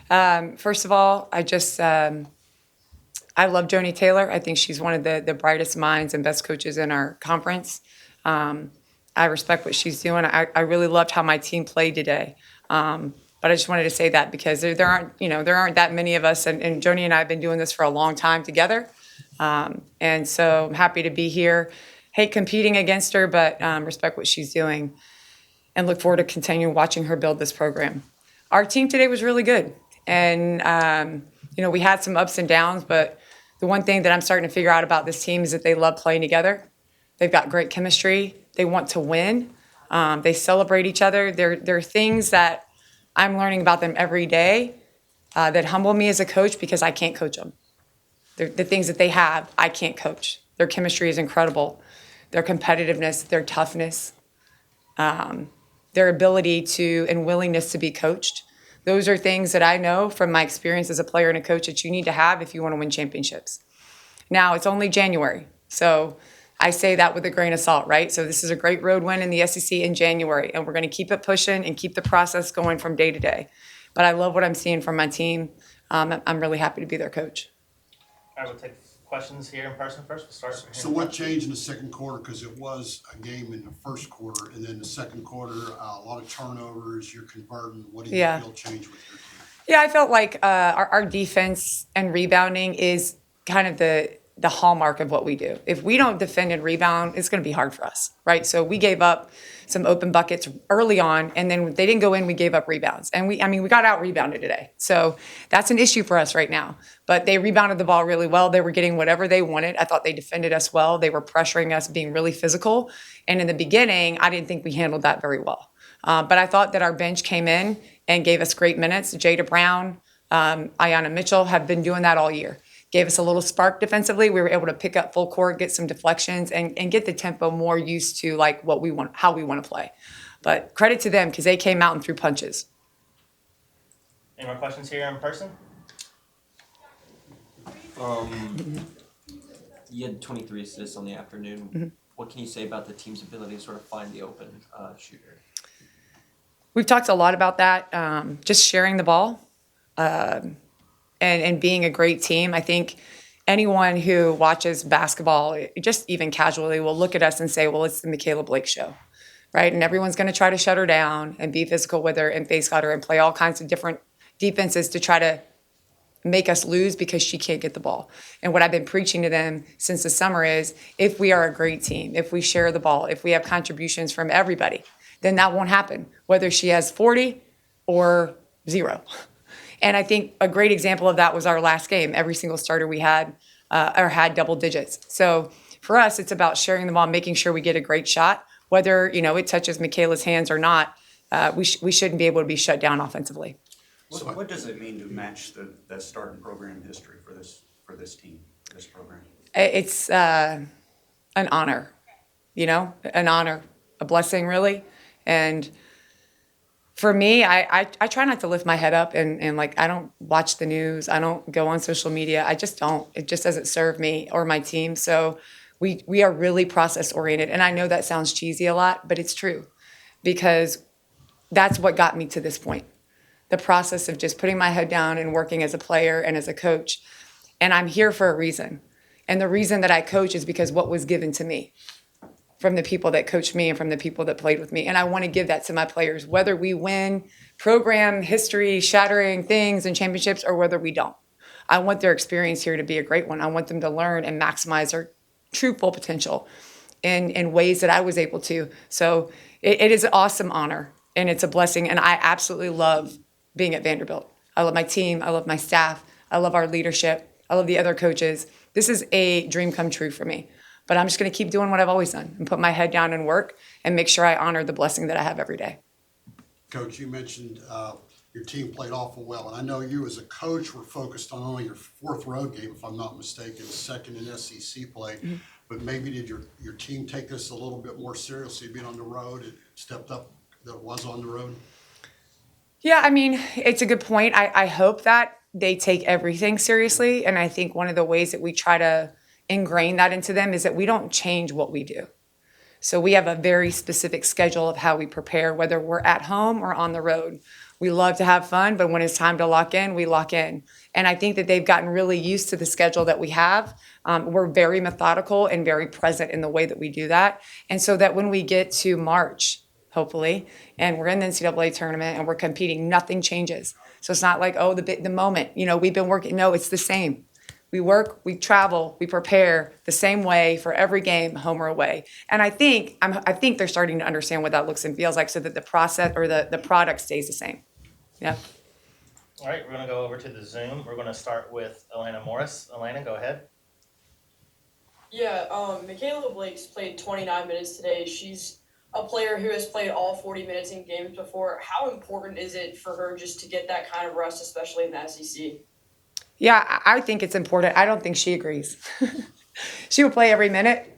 First of all, I love Joni Taylor. I think she's one of the brightest minds and best coaches in our conference. I respect what she's doing. I really loved how my team played today. But I just wanted to say that because there aren't that many of us, and Joni and I have been doing this for a long time together. And so I'm happy to be here. Hate competing against her, but respect what she's doing and look forward to continuing watching her build this program. Our team today was really good. And, we had some ups and downs, but the one thing that I'm starting to figure out about this team is that they love playing together. They've got great chemistry. They want to win. They celebrate each other. There are things that I'm learning about them every day that humble me as a coach because I can't coach them. The things that they have, I can't coach. Their chemistry is incredible. Their competitiveness, their toughness, their ability to and willingness to be coached. Those are things that I know from my experience as a player and a coach that you need to have if you want to win championships. Now, it's only January, so I say that with a grain of salt, right? So this is a great road win in the SEC in January, and we're going to keep it pushing and keep the process going from day to day. But I love what I'm seeing from my team. I'm really happy to be their coach. All right, we'll take questions here in person first. We'll start. So what changed in the second quarter? Because it was a game in the first quarter, and then the second quarter, a lot of turnovers. You're converting. What do you feel changed with your team? Yeah, I felt like our defense and rebounding is kind of the hallmark of what we do. If we don't defend and rebound, it's going to be hard for us, right? So we gave up some open buckets early on, and then they didn't go in, we gave up rebounds. And we got out-rebounded today. So that's an issue for us right now. But they rebounded the ball really well. They were getting whatever they wanted. I thought they defended us well. They were pressuring us, being really physical. And in the beginning, I didn't think we handled that very well. But I thought that our bench came in and gave us great minutes. Jada Brown, Ayanna Mitchell have been doing that all year. Gave us a little spark defensively. We were able to pick up full court, get some deflections, and get the tempo more used to like what we want, how we want to play. But credit to them because they came out and threw punches. Any more questions here in person? You had 23 assists on the afternoon. Mm-hmm. What can you say about the team's ability to sort of find the open shooter? We've talked a lot about that, just sharing the ball. And being a great team. I think anyone who watches basketball, just even casually, will look at us and say, well, it's the Michaela Blakes show, right? And everyone's going to try to shut her down and be physical with her and face cut her and play all kinds of different defenses to try to make us lose because she can't get the ball. And what I've been preaching to them since the summer is if we are a great team, if we share the ball, if we have contributions from everybody, then that won't happen, whether she has 40 or 0. And I think a great example of that was our last game. Every single starter we had had double digits. So for us, it's about sharing the ball, making sure we get a great shot. Whether it touches Michaela's hands or not, we shouldn't be able to be shut down offensively. What does it mean to match the starting program history for this team, for this program? It's an honor, an honor, a blessing, really, and. For me, I try not to lift my head up and like I don't watch the news. I don't go on social media. I just don't. It just doesn't serve me or my team. So we are really process oriented. And I know that sounds cheesy a lot, but it's true because that's what got me to this point. The process of just putting my head down and working as a player and as a coach. And I'm here for a reason. And the reason that I coach is because what was given to me from the people that coached me and from the people that played with me. And I want to give that to my players, whether we win program history, shattering things and championships, or whether we don't. I want their experience here to be a great one. I want them to learn and maximize their true full potential in ways that I was able to. So it is an awesome honor, and it's a blessing. And I absolutely love being at Vanderbilt. I love my team. I love my staff. I love our leadership. I love the other coaches. This is a dream come true for me. But I'm just going to keep doing what I've always done and put my head down and work and make sure I honor the blessing that I have every day. Coach, you mentioned your team played awful well. And I know you as a coach were focused on only your fourth road game, if I'm not mistaken, second in SEC play. Mm-hmm. But maybe did your team take this a little bit more seriously, being on the road? It stepped up that it was on the road? Yeah, I mean, it's a good point. I hope that they take everything seriously. And I think one of the ways that we try to ingrain that into them is that we don't change what we do. So we have a very specific schedule of how we prepare, whether we're at home or on the road. We love to have fun, but when it's time to lock in, we lock in. And I think that they've gotten really used to the schedule that we have. We're very methodical and very present in the way that we do that. And so that when we get to March, hopefully, and we're in the NCAA tournament and we're competing, nothing changes. So it's not like, oh, the moment, we've been working. No, it's the same. We work, we travel, we prepare the same way for every game, home or away. And I think they're starting to understand what that looks and feels like, so that the process or the product stays the same. Yeah. All right, we're gonna go over to the Zoom. We're gonna start with Elena Morris. Elena, go ahead. Yeah, Michaela Blakes played 29 minutes today. She's a player who has played all 40 minutes in games before. How important is it for her just to get that kind of rest, especially in the SEC? Yeah, I think it's important. I don't think she agrees. She will play every minute.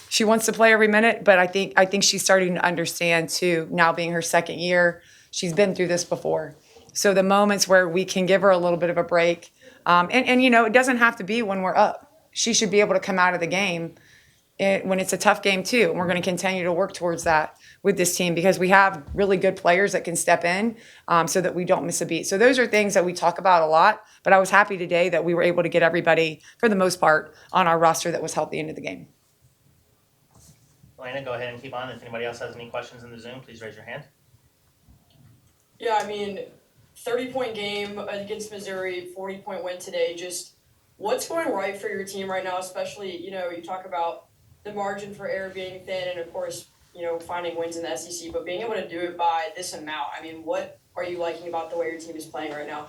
She wants to play every minute, but I think she's starting to understand too, now being her second year. She's been through this before. So the moments where we can give her a little bit of a break, and it doesn't have to be when we're up. She should be able to come out of the game when it's a tough game too. And we're going to continue to work towards that with this team, because we have really good players that can step in, so that we don't miss a beat. So those are things that we talk about a lot, but I was happy today that we were able to get everybody, for the most part, on our roster that was healthy into the game. Elena, go ahead and keep on. If anybody else has any questions in the Zoom, please raise your hand. Yeah, I mean, 30-point game against Missouri, 40-point win today. Just what's going right for your team right now, especially, you talk about the margin for error being thin and, of course, finding wins in the SEC, but being able to do it by this amount, I mean, what are you liking about the way your team is playing right now?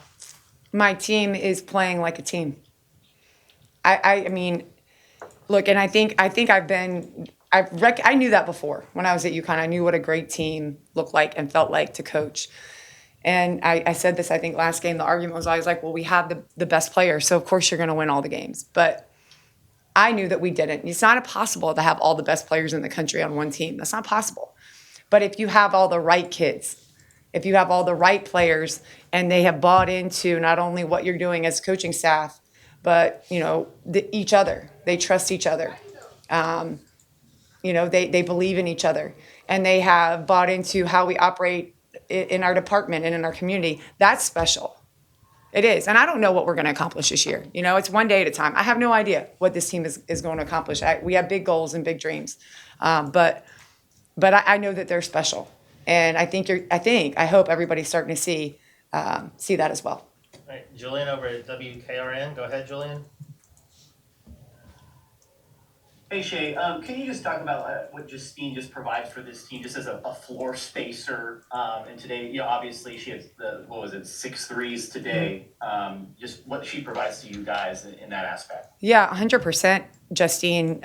My team is playing like a team. I mean, look, and I think I knew that before when I was at UConn. I knew what a great team looked like and felt like to coach. And I said this, I think, last game. The argument was always like, well, we have the best players, so of course you're going to win all the games. But I knew that we didn't. It's not possible to have all the best players in the country on one team. That's not possible. But if you have all the right kids, if you have all the right players, and they have bought into not only what you're doing as coaching staff, but each other. They trust each other. They believe in each other, and they have bought into how we operate in our department and in our community. That's special. It is. And I don't know what we're going to accomplish this year. It's one day at a time. I have no idea what this team is going to accomplish. We have big goals and big dreams. But I know that they're special. And I hope everybody's starting to see that as well. All right, Julian over at WKRN. Go ahead, Julian. Hey Shea, can you just talk about what Justine just provides for this team, just as a floor spacer? And today, obviously she has 6 threes today. Just what she provides to you guys in that aspect. Yeah, 100%. Justine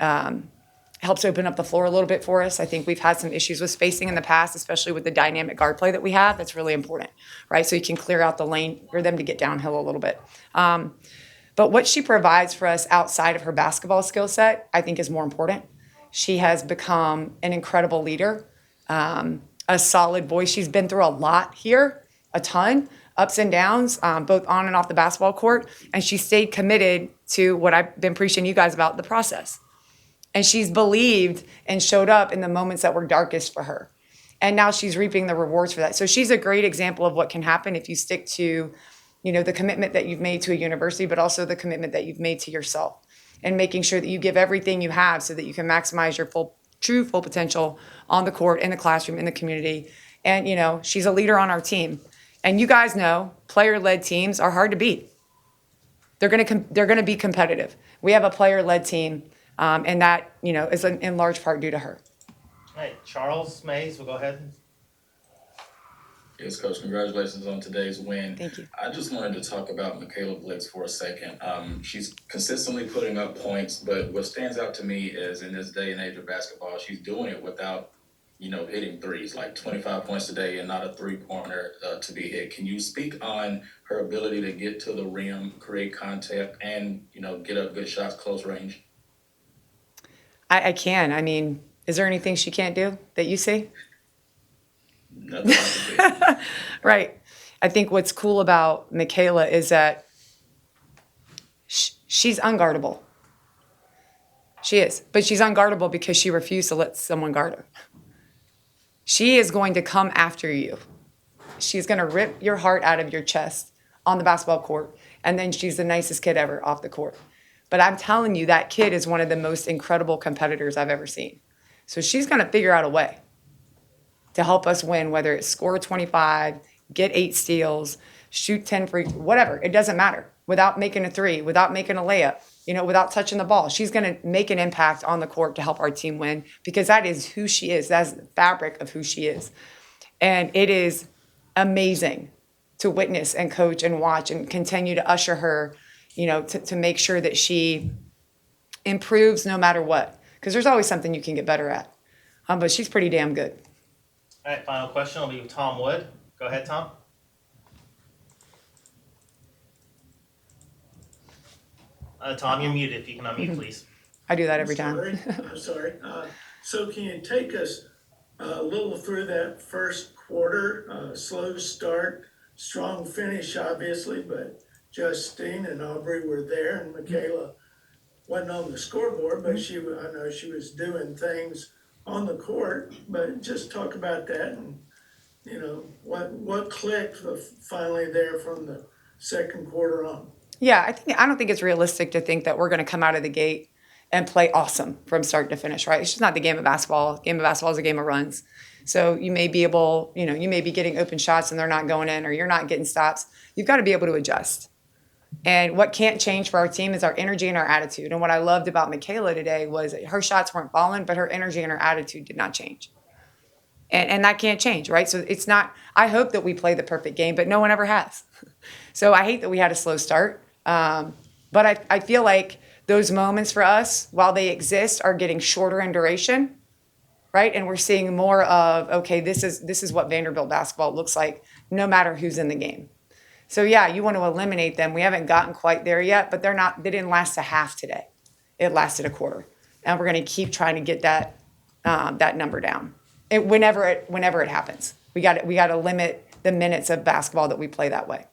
helps open up the floor a little bit for us. I think we've had some issues with spacing in the past, especially with the dynamic guard play that we have. That's really important, right? So you can clear out the lane for them to get downhill a little bit. But what she provides for us outside of her basketball skill set, I think, is more important. She has become an incredible leader, a solid voice. She's been through a lot here, a ton, ups and downs, both on and off the basketball court. And she stayed committed to what I've been preaching to you guys about, the process. And she's believed and showed up in the moments that were darkest for her. And now she's reaping the rewards for that. So she's a great example of what can happen if you stick to the commitment that you've made to a university, but also the commitment that you've made to yourself, and making sure that you give everything you have so that you can maximize your full potential on the court, in the classroom, in the community. And, she's a leader on our team. And you guys know player-led teams are hard to beat. They're going to be competitive. We have a player-led team, and that, is in large part due to her. All right, Charles Mays, we'll go ahead. Yes, Coach, congratulations on today's win. Thank you. I just wanted to talk about Michaela Blakes for a second. She's consistently putting up points, but what stands out to me is in this day and age of basketball, she's doing it without, hitting threes, like 25 points today and not a three-pointer to be hit. Can you speak on her ability to get to the rim, create contact, and, get up good shots close range? I can. I mean, is there anything she can't do that you see? Nothing like it. Right. I think what's cool about Michaela is that she's unguardable. She is. But she's unguardable because she refused to let someone guard her. She is going to come after you. she's going to rip your heart out of your chest on the basketball court, and then she's the nicest kid ever off the court. But I'm telling you, that kid is one of the most incredible competitors I've ever seen. So she's going to figure out a way to help us win, whether it's score 25, get 8 steals, shoot 10 free, whatever. It doesn't matter. Without making a 3, without making a layup, without touching the ball. She's going to make an impact on the court to help our team win, because that is who she is. That's the fabric of who she is. And it is amazing to witness and coach and watch and continue to usher her, to make sure that she improves no matter what. Because there's always something you can get better at. But she's pretty damn good. All right, final question will be Tom Wood. Go ahead, Tom. Tom, you're muted. If you can unmute, please. I do that every time. I'm sorry. So can you take us a little through that first quarter? Slow start, strong finish, obviously, but Justine and Aubrey were there, and Michaela wasn't on the scoreboard, but I know she was doing things on the court. But just talk about that, and what clicked finally there from the second quarter on. Yeah, I don't think it's realistic to think that we're going to come out of the gate and play awesome from start to finish, right? It's just not the game of basketball. Game of basketball is a game of runs. So you may be able, you may be getting open shots and they're not going in, or you're not getting stops. You've got to be able to adjust. And what can't change for our team is our energy and our attitude. And what I loved about Michaela today was that her shots weren't falling, but her energy and her attitude did not change. And that can't change, right? So it's not, I hope that we play the perfect game, but no one ever has. So I hate that we had a slow start. But I feel like those moments for us, while they exist, are getting shorter in duration, right? And we're seeing more of, okay, this is what Vanderbilt basketball looks like, no matter who's in the game. So yeah, you want to eliminate them. We haven't gotten quite there yet, but they didn't last a half today. It lasted a quarter. And we're going to keep trying to get that number down. Whenever it happens. We got to limit the minutes of basketball that we play that way.